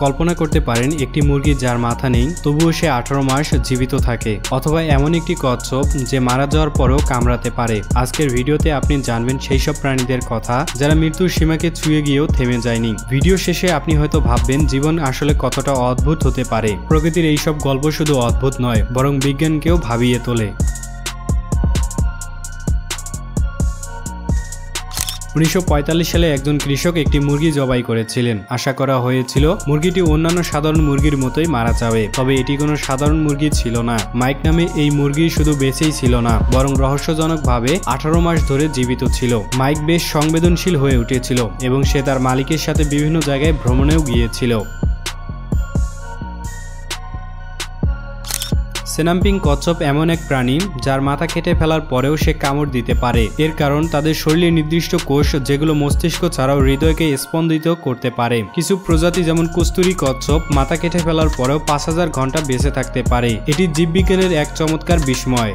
কল্পনা করতে পারেন একটি মুরগি যার মাথা নেই তবুও সে 18 মাস জীবিত থাকে, অথবা এমন একটি কচ্ছপ যে মারা যাওয়ার পরেও কামড়াতে পারে। আজকের ভিডিওতে আপনি জানবেন সেই সব প্রাণীদের কথা যারা মৃত্যুর সীমাকে ছুঁয়ে গিয়েও থেমে যায়নি। ভিডিও শেষে আপনি হয়তো ভাববেন জীবন আসলে কতটা অদ্ভুত হতে পারে। প্রকৃতির এইসব গল্প শুধু অদ্ভুত নয়, বরং বিজ্ঞানকেও ভাবিয়ে তোলে। 1945 সালে একজন কৃষক একটি মুরগি জবাই করেছিলেন। আশা করা হয়েছিল মুরগিটি অন্যান্য সাধারণ মুরগির মতোই মারা যাবে, তবে এটি কোনো সাধারণ মুরগি ছিল না। মাইক নামে এই মুরগি শুধু বেঁচেই ছিল না, বরং রহস্যজনকভাবে 18 মাস ধরে জীবিত ছিল। মাইক বেশ সংবেদনশীল হয়ে উঠেছিল এবং সে তার মালিকের সাথে বিভিন্ন জায়গায় ভ্রমণেও গিয়েছিল। সেনাম্পিং কচ্ছপ এমন এক প্রাণী যার মাথা কেটে ফেলার পরেও সে কামড় দিতে পারে। এর কারণ তাদের শরীরে নির্দিষ্ট কোষ যেগুলো মস্তিষ্ক ছাড়াও হৃদয়কে স্পন্দিত করতে পারে। কিছু প্রজাতি যেমন কস্তুরী কচ্ছপ মাথা কেটে ফেলার পরেও 5000 ঘন্টা বেঁচে থাকতে পারে। এটি জীববিজ্ঞানের এক চমৎকার বিস্ময়।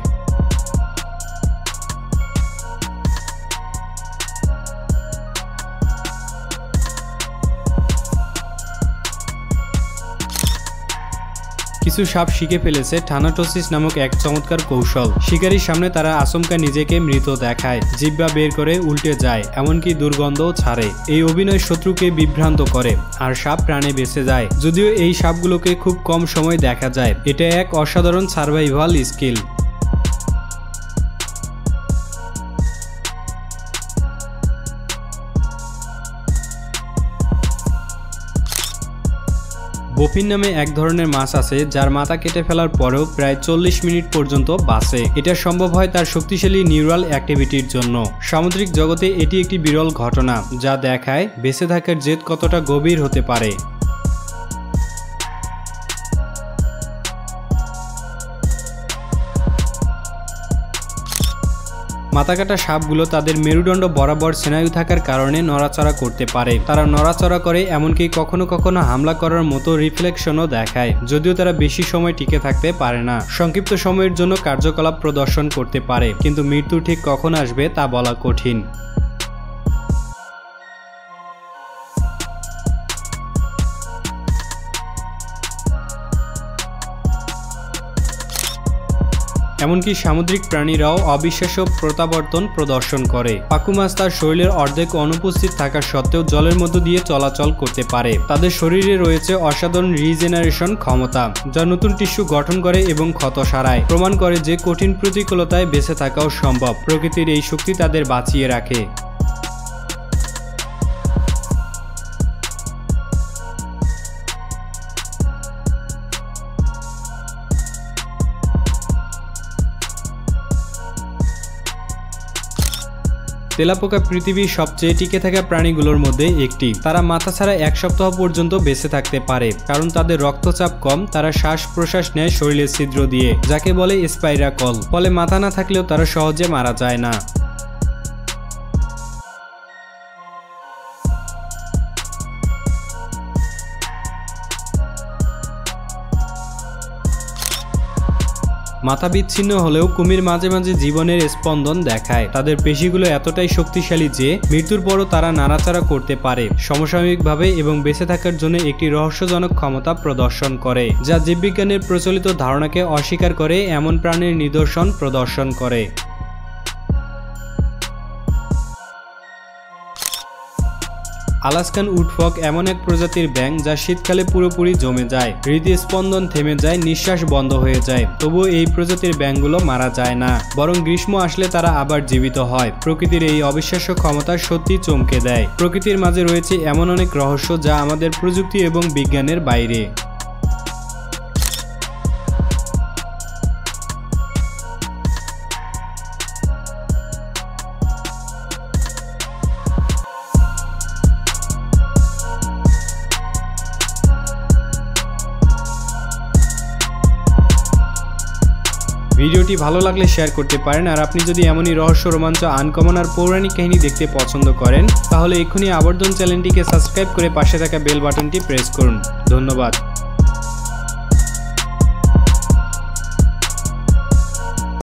কিছু সাপ শিখে ফেলেছে থানাটোসিস নামক এক চমৎকার কৌশল। শিকারীর সামনে তারা আচমকা নিজেকে মৃত দেখায়, জিহ্বা বের করে উল্টে যায়, এমনকি দুর্গন্ধও ছাড়ে। এই অভিনয় শত্রুকে বিভ্রান্ত করে আর সাপ প্রাণে বেঁচে যায়। যদিও এই সাপগুলোকে খুব কম সময় দেখা যায়, এটা এক অসাধারণ সার্ভাইভাল স্কিল। বফিন নামে এক ধরনের মাছ আছে যার মাথা কেটে ফেলার পরেও প্রায় 40 মিনিট পর্যন্ত বাঁচে। এটা সম্ভব হয় তার শক্তিশালী নিউরাল অ্যাক্টিভিটির জন্য। সামুদ্রিক জগতে এটি একটি বিরল ঘটনা যা দেখায় বেঁচে থাকার জেদ কতটা গভীর হতে পারে। মাথাকাটা সাপগুলো তাদের মেরুদণ্ড বরাবর স্নায়ু থাকার কারণে নড়াচড়া করতে পারে। তারা নড়াচড়া করে, এমনকি কখনো কখনো হামলা করার মতো রিফ্লেকশনও দেখায়, যদিও তারা বেশি সময় টিকে থাকতে পারে না। সংক্ষিপ্ত সময়ের জন্য কার্যকলাপ প্রদর্শন করতে পারে, কিন্তু মৃত্যু ঠিক কখন আসবে তা বলা কঠিন। এমনকি সামুদ্রিক প্রাণীরাও অবিশ্বাস্য প্রত্যাবর্তন প্রদর্শন করে। পাকু মাছ তার শরীরের অর্ধেক অনুপস্থিত থাকা সত্ত্বেও জলের মধ্য দিয়ে চলাচল করতে পারে। তাদের শরীরে রয়েছে অসাধারণ রিজেনারেশন ক্ষমতা, যা নতুন টিস্যু গঠন করে এবং ক্ষত সারায়, প্রমাণ করে যে কঠিন প্রতিকূলতায় বেঁচে থাকাও সম্ভব। প্রকৃতির এই শক্তি তাদের বাঁচিয়ে রাখে। তেলাপোকা পৃথিবীর সবচেয়ে টিকে থাকা প্রাণীগুলোর মধ্যে একটি। তারা মাথা ছাড়া 1 সপ্তাহ পর্যন্ত বেঁচে থাকতে পারে, কারণ তাদের রক্তচাপ কম। তারা শ্বাস প্রশ্বাস নেয় শরীরের ছিদ্র দিয়ে, যাকে বলে স্পাইরাকল। ফলে মাথা না থাকলেও তারা সহজে মারা যায় না। মাথা বিচ্ছিন্ন হলেও কুমির মাঝে মাঝে জীবনের স্পন্দন দেখায়। তাদের পেশিগুলো এতটাই শক্তিশালী যে মৃত্যুর পরও তারা নাড়াচাড়া করতে পারে সমসাময়িকভাবে এবং বেঁচে থাকার জন্য একটি রহস্যজনক ক্ষমতা প্রদর্শন করে, যা জীববিজ্ঞানের প্রচলিত ধারণাকে অস্বীকার করে এমন প্রাণীর নিদর্শন প্রদর্শন করে। আলাস্কান উডফক এমন এক প্রজাতির ব্যাঙ যা শীতকালে পুরোপুরি জমে যায়, হৃদস্পন্দন থেমে যায়, নিঃশ্বাস বন্ধ হয়ে যায়। তবুও এই প্রজাতির ব্যাঙগুলো মারা যায় না, বরং গ্রীষ্ম আসলে তারা আবার জীবিত হয়। প্রকৃতির এই অবিশ্বাস্য ক্ষমতা সত্যি চমকে দেয়। প্রকৃতির মাঝে রয়েছে এমন অনেক রহস্য যা আমাদের প্রযুক্তি এবং বিজ্ঞানের বাইরে। ভিডিওটি ভালো লাগলে শেয়ার করতে পারেন। আর আপনি যদি এমনই রহস্য, রোমাঞ্চ, আনকমন আর পৌরাণিক কাহিনী দেখতে পছন্দ করেন, তাহলে এক্ষুনি আবর্তন চ্যানেলটিকে সাবস্ক্রাইব করে পাশে থাকা বেল বাটনটি প্রেস করুন। ধন্যবাদ।